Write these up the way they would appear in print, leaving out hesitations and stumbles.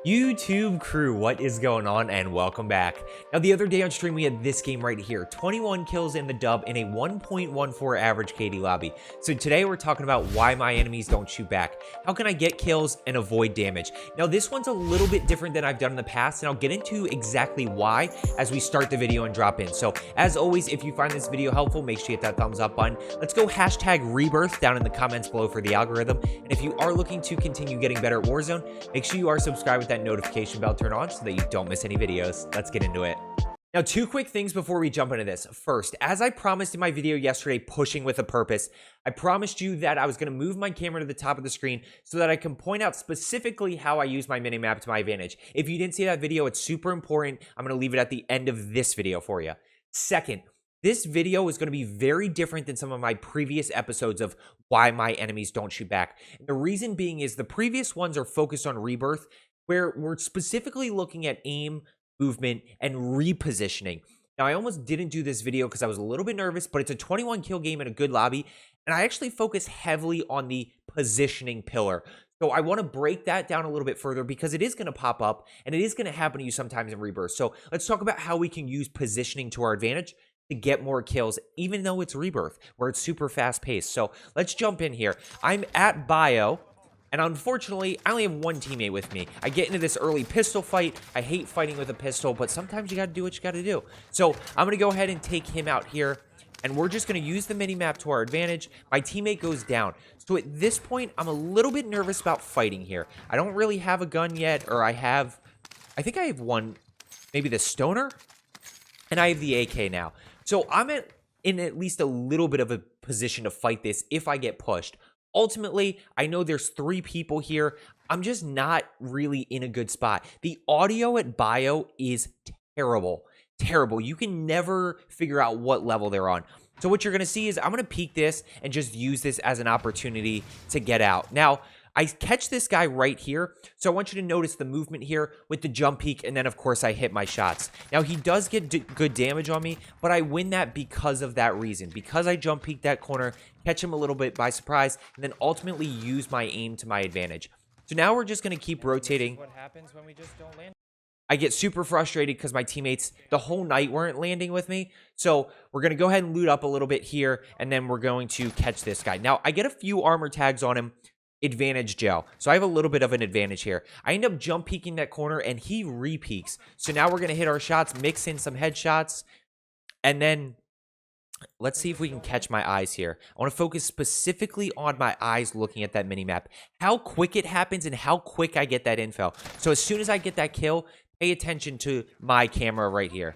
YouTube crew, what is going on, and welcome back. Now, the other day on stream, we had this game right here, 21 kills in the dub in a 1.14 average KD lobby. So today we're talking about why my enemies don't shoot back. How can I get kills and avoid damage? Now, this one's a little bit different than I've done in the past, and I'll get into exactly why as we start the video and drop in. So as always, if you find this video helpful, make sure you hit that thumbs up button. Let's go hashtag Rebirth down in the comments below for the algorithm. And if you are looking to continue getting better at Warzone, make sure you are subscribed with that notification bell turned on so that you don't miss any videos. Let's get into it. Now, two quick things before we jump into this. First, as I promised in my video yesterday, Pushing with a Purpose, I promised you that I was going to move my camera to the top of the screen so that I can point out specifically how I use my minimap to my advantage. If you didn't see that video, it's super important. I'm going to leave it at the end of this video for you. Second, this video is going to be very different than some of my previous episodes of why my enemies don't shoot back. And the reason being is the previous ones are focused on Rebirth, where we're specifically looking at aim, movement, and repositioning. Now, I almost didn't do this video because I was a little bit nervous, but it's a 21 kill game in a good lobby, and I actually focus heavily on the positioning pillar. So I want to break that down a little bit further because it is going to pop up, and it is going to happen to you sometimes in Rebirth. So let's talk about how we can use positioning to our advantage to get more kills, even though it's Rebirth, where it's super fast-paced. So let's jump in here. I'm at Bio. And unfortunately, I only have one teammate with me. I get into this early pistol fight. I hate fighting with a pistol, but sometimes you got to do what you got to do. So I'm going to go ahead and take him out here. And we're just going to use the mini-map to our advantage. My teammate goes down. So at this point, I'm a little bit nervous about fighting here. I don't really have a gun yet, or I think I have one, maybe the Stoner, and I have the AK now. So I'm in at least a little bit of a position to fight this if I get pushed. Ultimately, I know there's 3 people here. I'm just not really in a good spot. The audio at Bio is terrible. Terrible. You can never figure out what level they're on. So what you're going to see is I'm going to peek this and just use this as an opportunity to get out. Now, I catch this guy right here, so I want you to notice the movement here with the jump peek, and then, of course, I hit my shots. Now, he does get good damage on me, but I win that because of that reason. Because I jump peek that corner, catch him a little bit by surprise, and then ultimately use my aim to my advantage. So now we're just going to keep rotating. What happens when we just don't land? I get super frustrated because my teammates the whole night weren't landing with me. So we're going to go ahead and loot up a little bit here, and then we're going to catch this guy. Now, I get a few armor tags on him. Advantage gel. So I have a little bit of an advantage here. I end up jump peeking that corner and he re-peeks. So now we're going to hit our shots, mix in some headshots, and then let's see if we can catch my eyes here. I want to focus specifically on my eyes looking at that mini-map. How quick it happens and how quick I get that info. So as soon as I get that kill, pay attention to my camera right here.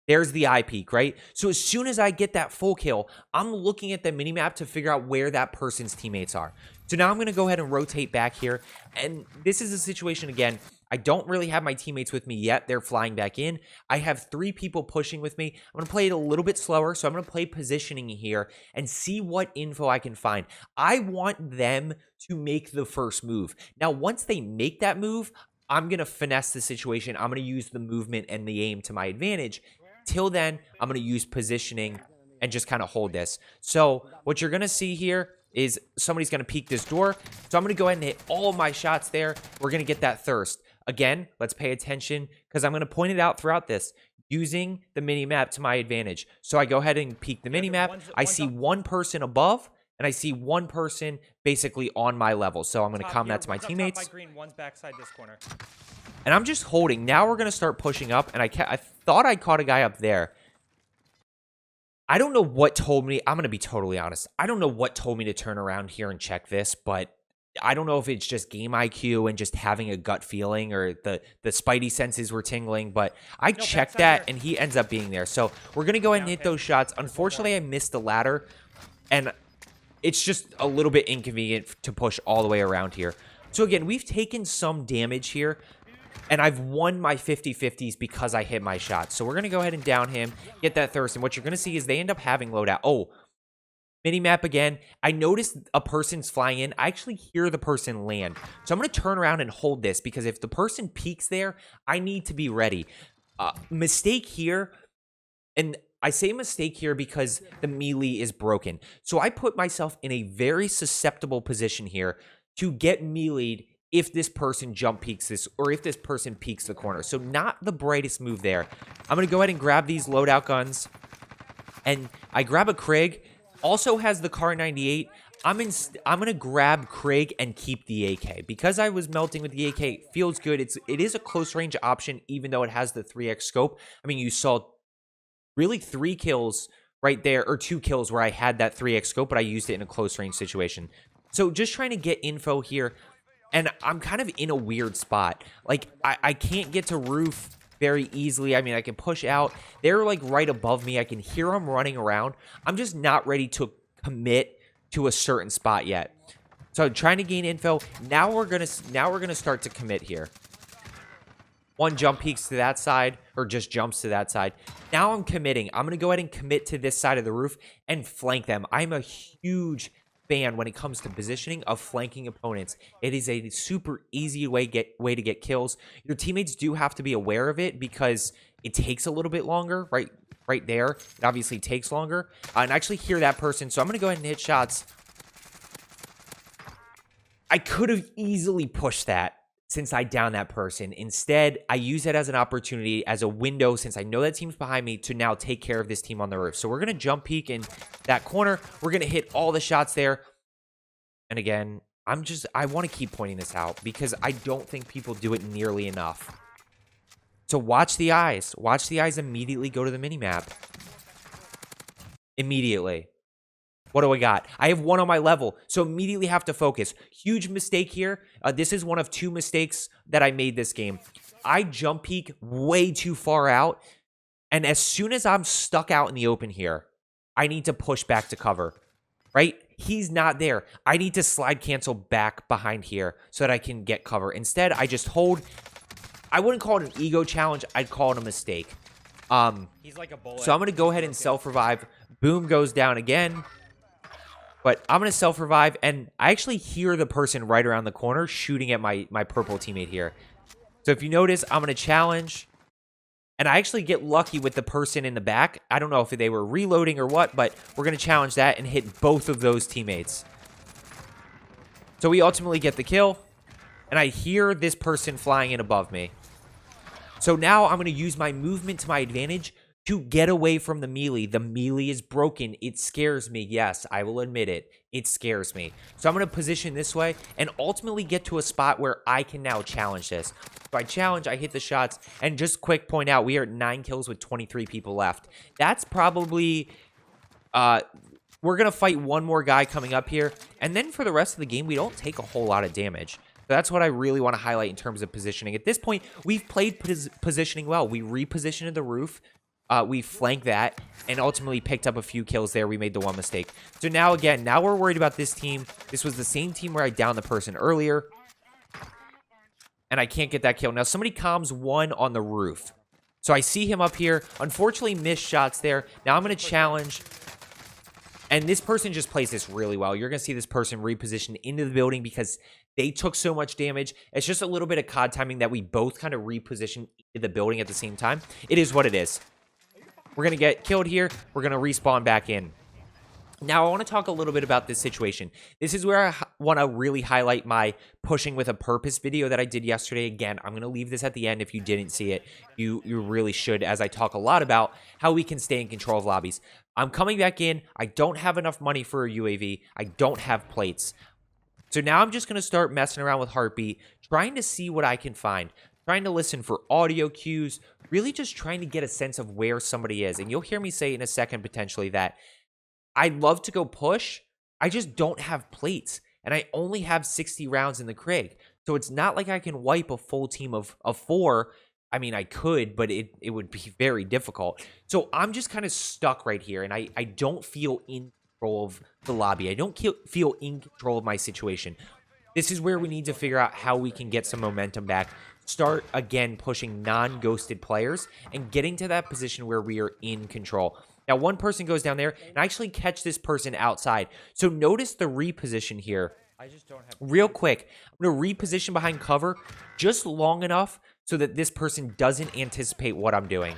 There's the eye peek, right? So as soon as I get that full kill, I'm looking at the minimap to figure out where that person's teammates are. So now I'm going to go ahead and rotate back here. And this is a situation, again, I don't really have my teammates with me yet. They're flying back in. I have 3 people pushing with me. I'm going to play it a little bit slower. So I'm going to play positioning here and see what info I can find. I want them to make the first move. Now, once they make that move, I'm going to finesse the situation. I'm going to use the movement and the aim to my advantage. Till then, I'm going to use positioning and just kind of hold this. So what you're going to see here is somebody's going to peek this door. So I'm going to go ahead and hit all my shots there. We're going to get that thirst. Again, let's pay attention because I'm going to point it out throughout this using the mini-map to my advantage. So I go ahead and peek the mini-map. I see one person above and I see one person basically on my level. So I'm going to comment that to my teammates. One's backside this corner. And I'm just holding. Now we're going to start pushing up. And I thought I caught a guy up there. I don't know what told me. I'm going to be totally honest. I don't know what told me to turn around here and check this. But I don't know if it's just game IQ and just having a gut feeling or the spidey senses were tingling. But I checked that and he ends up being there. So we're going to go ahead and hit those shots. Unfortunately, I missed the ladder. And it's just a little bit inconvenient to push all the way around here. So again, we've taken some damage here. And I've won my 50-50s because I hit my shot. So we're going to go ahead and down him, get that thirst. And what you're going to see is they end up having loadout. Oh, mini-map again. I noticed a person's flying in. I actually hear the person land. So I'm going to turn around and hold this because if the person peeks there, I need to be ready. Mistake here. And I say mistake here because the melee is broken. So I put myself in a very susceptible position here to get melee'd if this person jump peeks this, or if this person peeks the corner. So not the brightest move there. I'm going to go ahead and grab these loadout guns. And I grab a Krig. Also has the Kar 98. I'm going to grab Krig and keep the AK. Because I was melting with the AK, it feels good. It is a close range option, even though it has the 3x scope. I mean, you saw really 3 kills right there, or 2 kills where I had that 3x scope, but I used it in a close range situation. So just trying to get info here, and I'm kind of in a weird spot. Like, I can't get to roof very easily. I mean, I can push out. They're like right above me. I can hear them running around. I'm just not ready to commit to a certain spot yet. So I'm trying to gain info. Now we're gonna start to commit here. One jump peeks to that side, or just jumps to that side. Now I'm committing. I'm going to go ahead and commit to this side of the roof and flank them. I'm a huge fan when it comes to positioning of flanking opponents. It is a super easy way to get kills. Your teammates do have to be aware of it because it takes a little bit longer, right there. It obviously takes longer. And I actually hear that person, so I'm going to go ahead and hit shots. I could have easily pushed that since I downed that person. Instead, I use it as an opportunity, as a window, since I know that team's behind me, to now take care of this team on the roof. So we're going to jump peek in that corner. We're going to hit all the shots there. And again, I want to keep pointing this out because I don't think people do it nearly enough. So watch the eyes. Watch the eyes immediately go to the minimap. Immediately. What do I got? I have 1 on my level, so immediately have to focus. Huge mistake here. This is one of 2 mistakes that I made this game. I jump peek way too far out, and as soon as I'm stuck out in the open here, I need to push back to cover, right? He's not there. I need to slide cancel back behind here so that I can get cover. Instead, I just hold. I wouldn't call it an ego challenge. I'd call it a mistake. He's like a bullet. So I'm going to go ahead and self-revive. Boom goes down again. But I'm going to self-revive, and I actually hear the person right around the corner shooting at my purple teammate here. So if you notice, I'm going to challenge, and I actually get lucky with the person in the back. I don't know if they were reloading or what, but we're going to challenge that and hit both of those teammates. So we ultimately get the kill, and I hear this person flying in above me. So now I'm going to use my movement to my advantage to get away from the melee. The melee is broken. It scares me. Yes, I will admit it. It scares me. So I'm going to position this way and ultimately get to a spot where I can now challenge this. So I challenge, I hit the shots, and just quick point out, we are at 9 kills with 23 people left. That's probably... we're going to fight one more guy coming up here, and then for the rest of the game, we don't take a whole lot of damage. So that's what I really want to highlight in terms of positioning. At this point, we've played positioning well. We repositioned the roof. We flanked that and ultimately picked up a few kills there. We made the one mistake. So now, again, now we're worried about this team. This was the same team where I downed the person earlier. And I can't get that kill. Now, somebody comms 1 on the roof. So I see him up here. Unfortunately, missed shots there. Now I'm going to challenge. And this person just plays this really well. You're going to see this person reposition into the building because they took so much damage. It's just a little bit of COD timing that we both kind of reposition into the building at the same time. It is what it is. We're going to get killed here. We're going to respawn back in. Now, I want to talk a little bit about this situation. This is where I want to really highlight my pushing with a purpose video that I did yesterday. Again, I'm going to leave this at the end. If you didn't see it, you really should, as I talk a lot about how we can stay in control of lobbies. I'm coming back in. I don't have enough money for a UAV. I don't have plates. So now I'm just going to start messing around with Heartbeat, trying to see what I can find. Trying to listen for audio cues, really just trying to get a sense of where somebody is. And you'll hear me say in a second, potentially, that I'd love to go push. I just don't have plates. And I only have 60 rounds in the Krig. So it's not like I can wipe a full team of 4. I mean, I could, but it would be very difficult. So I'm just kind of stuck right here. And I don't feel in control of the lobby. I don't feel in control of my situation. This is where we need to figure out how we can get some momentum back. Start, again, pushing non-ghosted players and getting to that position where we are in control. Now, one person goes down there, and I actually catch this person outside. So notice the reposition here. I just don't have... Real quick, I'm going to reposition behind cover just long enough so that this person doesn't anticipate what I'm doing.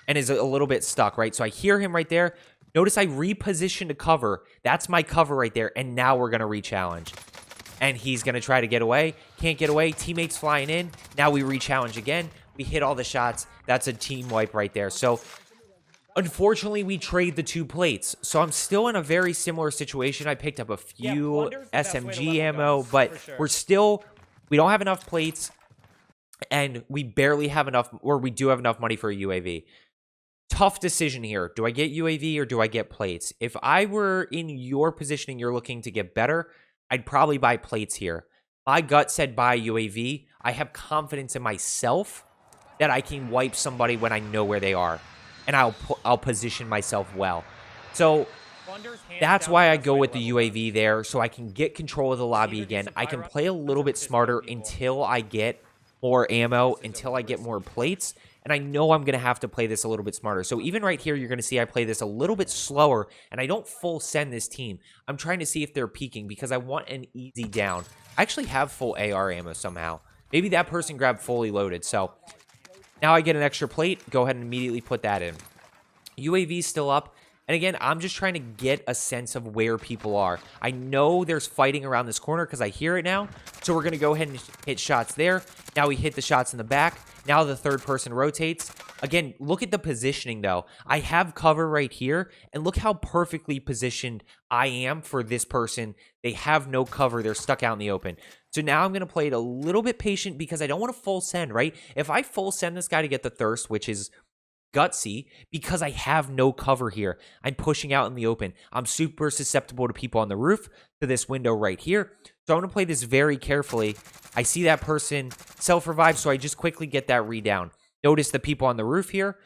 And is a little bit stuck, right? So I hear him right there. Notice I reposition to cover. That's my cover right there, and now we're going to re-challenge. And he's going to try to get away. Can't get away. Teammates flying in. Now we re-challenge again. We hit all the shots. That's a team wipe right there. So, unfortunately, we trade the 2 plates. So, I'm still in a very similar situation. I picked up a few SMG ammo, but we don't have enough plates. And we barely have enough, or we do have enough money for a UAV. Tough decision here. Do I get UAV or do I get plates? If I were in your positioning, you're looking to get better, I'd probably buy plates here. My gut said buy UAV. I have confidence in myself that I can wipe somebody when I know where they are. And I'll position myself well. So that's why I go with the UAV there, so I can get control of the lobby again. I can play a little bit smarter until I get more ammo, until I get more plates. And I know I'm going to have to play this a little bit smarter. So even right here, you're going to see I play this a little bit slower, and I don't full send this team. I'm trying to see if they're peeking because I want an easy down. I actually have full AR ammo somehow. Maybe that person grabbed fully loaded. So now I get an extra plate. Go ahead and immediately put that in. UAV still up. And again, I'm just trying to get a sense of where people are. I know there's fighting around this corner because I hear it now. So we're going to go ahead and hit shots there. Now we hit the shots in the back. Now the third person rotates. Again, look at the positioning, though. I have cover right here. And look how perfectly positioned I am for this person. They have no cover. They're stuck out in the open. So now I'm going to play it a little bit patient because I don't want to full send, right? If I full send this guy to get the thirst, which is gutsy, because I have no cover here. I'm pushing out in the open. I'm super susceptible to people on the roof, to this window right here. So I'm going to play this very carefully. I see that person self-revive, so I just quickly get that re-down. Notice the people on the roof here.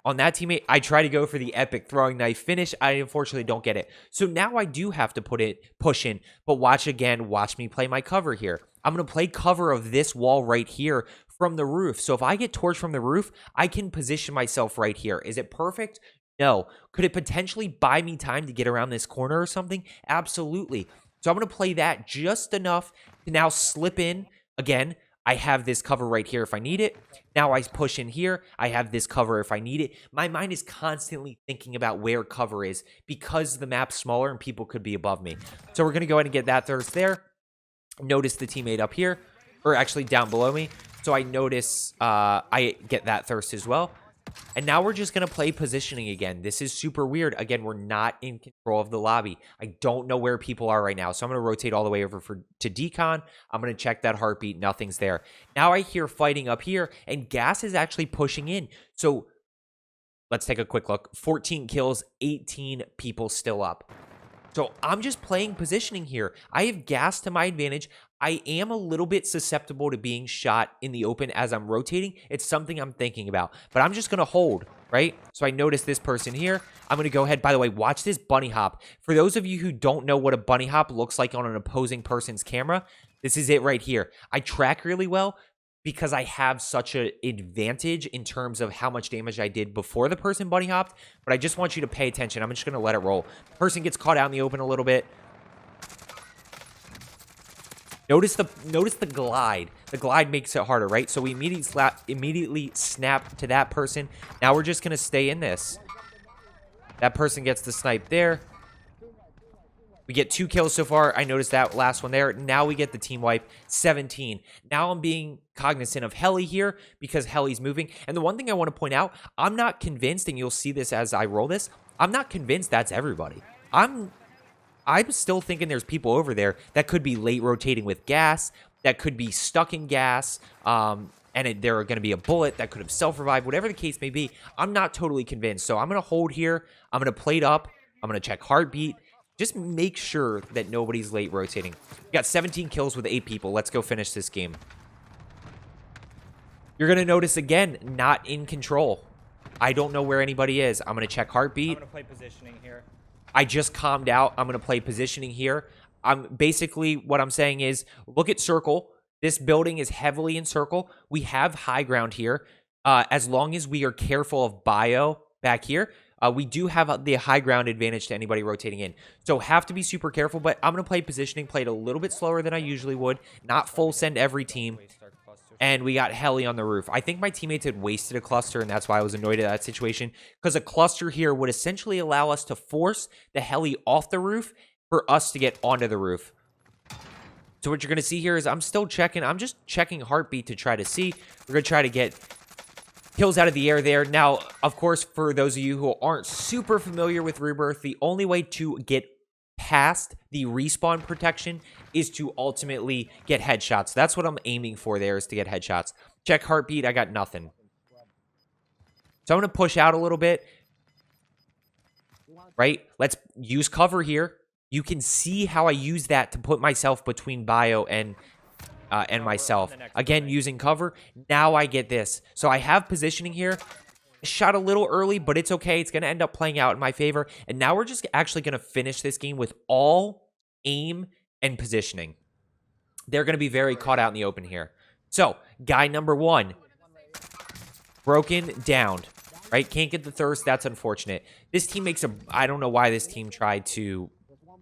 On that teammate, I try to go for the epic throwing knife finish. I unfortunately don't get it. So now I do have to push in. But watch me play my cover here. I'm going to play cover of this wall right here from the roof. So if I get torched from the roof, I can position myself right here. Is it perfect? No. Could it potentially buy me time to get around this corner or something? Absolutely. So I'm going to play that just enough to now slip in. Again, I have this cover right here if I need it. Now I push in here. I have this cover if I need it. My mind is constantly thinking about where cover is because the map's smaller and people could be above me. So we're going to go ahead and get that thirst there. Notice the teammate up here, or actually down below me. So I notice I get that thirst as well. And now we're just going to play positioning again. This is super weird. Again, we're not in control of the lobby. I don't know where people are right now. So I'm going to rotate all the way over to decon. I'm going to check that heartbeat. Nothing's there. Now I hear fighting up here, and gas is actually pushing in. So let's take a quick look. 14 kills, 18 people still up. So I'm just playing positioning here. I have gas to my advantage. I am a little bit susceptible to being shot in the open as I'm rotating. It's something I'm thinking about. But I'm just going to hold, right? So I notice this person here. I'm going to go ahead. By the way, watch this bunny hop. For those of you who don't know what a bunny hop looks like on an opposing person's camera, this is it right here. I track really well because I have such an advantage in terms of how much damage I did before the person bunny hopped. But I just want you to pay attention. I'm just going to let it roll. Person gets caught out in the open a little bit. Notice the glide. The glide makes it harder, right? So we immediately snap to that person. Now we're just going to stay in this. That person gets the snipe there. We get 2 kills so far. I noticed that last one there. Now we get the team wipe, 17. Now I'm being cognizant of Heli here because Heli's moving. And the one thing I want to point out, I'm not convinced, and you'll see this as I roll this, I'm not convinced that's everybody. I'm still thinking there's people over there that could be late rotating with gas, that could be stuck in gas, and there are going to be a bullet that could have self-revived, whatever the case may be. I'm not totally convinced. So I'm going to hold here. I'm going to plate up. I'm going to check heartbeat. Just make sure that nobody's late rotating. We got 17 kills with 8 people. Let's go finish this game. You're going to notice, again, not in control. I don't know where anybody is. I'm going to check heartbeat. I'm going to play positioning here. I just calmed out. I'm going to play positioning here. Basically, what I'm saying is, look at circle. This building is heavily in circle. We have high ground here. As long as we are careful of bio back here, we do have the high ground advantage to anybody rotating in. So have to be super careful, but I'm going to play positioning, play it a little bit slower than I usually would. Not full send every team. And we got Heli on the roof. I think my teammates had wasted a cluster, and that's why I was annoyed at that situation. Because a cluster here would essentially allow us to force the Heli off the roof for us to get onto the roof. So what you're going to see here is I'm still checking. I'm just checking heartbeat to try to see. We're going to try to get kills out of the air there. Now, of course, for those of you who aren't super familiar with Rebirth, the only way to get past the respawn protection is to ultimately get headshots. That's what I'm aiming for there, is to get headshots. Check heartbeat. I got nothing. So I'm going to push out a little bit. Right? Let's use cover here. You can see how I use that to put myself between bio and myself. Again, using cover. Now I get this. So I have positioning here. Shot a little early, but it's okay. It's going to end up playing out in my favor. And now we're just actually going to finish this game with all aim and positioning. They're going to be very caught out in the open here. So, guy number 1. Broken, downed. Right? Can't get the thirst. That's unfortunate. This team makes a... I don't know why this team tried to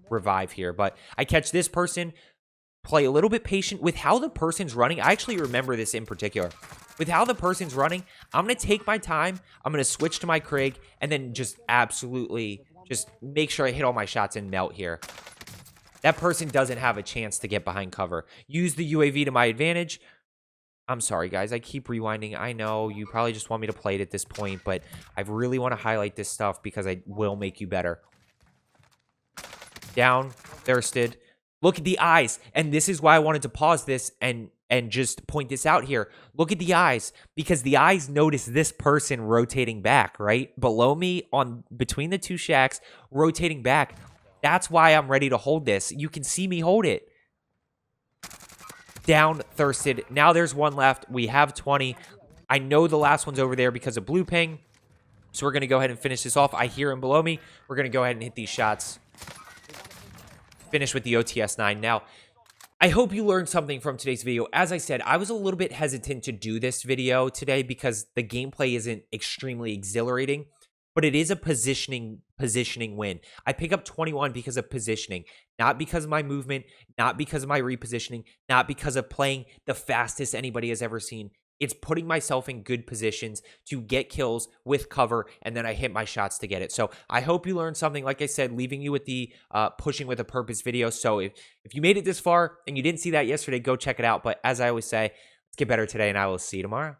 revive here, but I catch this person, play a little bit patient with how the person's running. I actually remember this in particular. With how the person's running, I'm going to take my time. I'm going to switch to my Krieg and then just absolutely just make sure I hit all my shots and melt here. That person doesn't have a chance to get behind cover. Use the UAV to my advantage. I'm sorry, guys. I keep rewinding. I know you probably just want me to play it at this point, but I really want to highlight this stuff because I will make you better. Down, thirsted. Look at the eyes. And this is why I wanted to pause this and just point this out here. Look at the eyes, because the eyes notice this person rotating back, right? Below me, on between the two shacks, rotating back. That's why I'm ready to hold this. You can see me hold it. Down, thirsted. Now there's one left. We have 20. I know the last one's over there because of blue ping. So we're going to go ahead and finish this off. I hear him below me. We're going to go ahead and hit these shots. Finish with the OTS-9. Now, I hope you learned something from today's video. As I said, I was a little bit hesitant to do this video today because the gameplay isn't extremely exhilarating, but it is a positioning win. I pick up 21 because of positioning, not because of my movement, not because of my repositioning, not because of playing the fastest anybody has ever seen. It's putting myself in good positions to get kills with cover, and then I hit my shots to get it. So I hope you learned something. Like I said, leaving you with the pushing with a purpose video. So if you made it this far and you didn't see that yesterday, go check it out. But as I always say, let's get better today, and I will see you tomorrow.